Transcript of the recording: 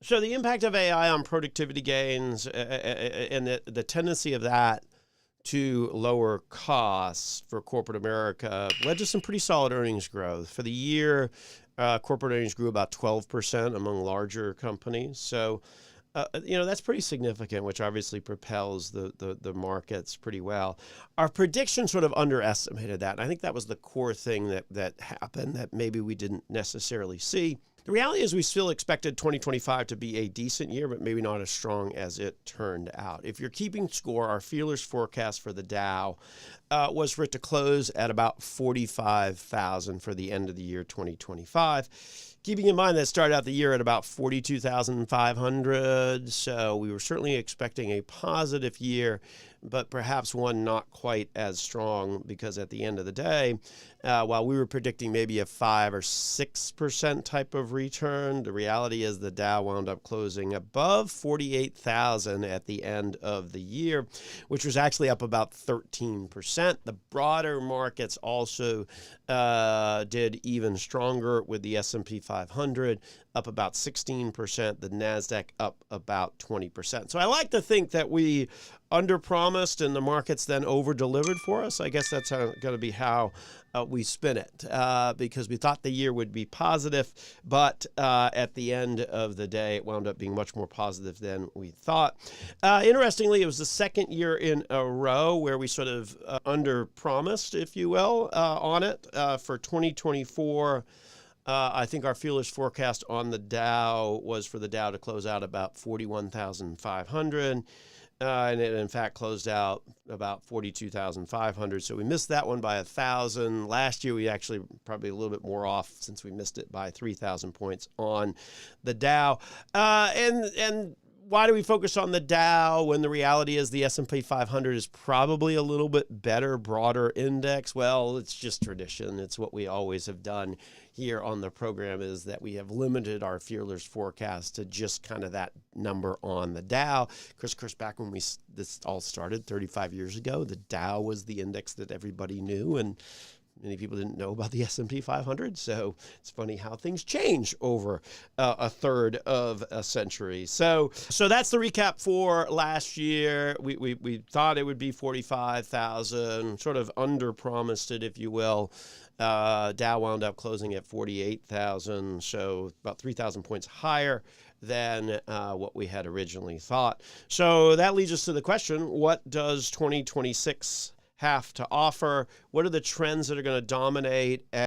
So the impact of AI on productivity gains and the tendency of that to lower costs for corporate America led to some pretty solid earnings growth. For the year, corporate earnings grew about 12% among larger companies. So, that's pretty significant, which obviously propels the markets pretty well. Our prediction sort of underestimated that. And I think that was the core thing that happened that maybe we didn't necessarily see. The reality is we still expected 2025 to be a decent year, but maybe not as strong as it turned out. If you're keeping score, our feelers forecast for the Dow was for it to close at about 45,000 for the end of the year 2025. Keeping in mind that started out the year at about 42,500, so we were certainly expecting a positive year, but perhaps one not quite as strong because at the end of the day, while we were predicting maybe a 5 or 6% type of return, the reality is the Dow wound up closing above 48,000 at the end of the year, which was actually up about 13%. The broader markets also did even stronger, with the S&P 500 up about 16%, the Nasdaq up about 20%. So I like to think that we underpromised and the markets then over-delivered for us. I guess that's going to be how we spin it, because we thought the year would be positive, but at the end of the day, it wound up being much more positive than we thought. Interestingly, it was the second year in a row where we sort of underpromised, if you will, on it. For 2024, I think our feelers forecast on the Dow was for the Dow to close out about 41,500. And it, in fact, closed out about 42,500. So we missed that one by 1,000. Last year, we actually probably a little bit more off since we missed it by 3,000 points on the Dow. And why do we focus on the Dow when the reality is the S&P 500 is probably a little bit better, broader index? Well, it's just tradition. It's what we always have done here on the program, is that we have limited our feelers forecast to just kind of that number on the Dow. Of course, back when this all started 35 years ago, the Dow was the index that everybody knew, and many people didn't know about the S&P 500, so it's funny how things change over a third of a century. So that's the recap for last year. We thought it would be 45,000, sort of under-promised it, if you will. Dow wound up closing at 48,000, so about 3,000 points higher than what we had originally thought. So that leads us to the question, what does 2026 have to offer? What are the trends that are going to dominate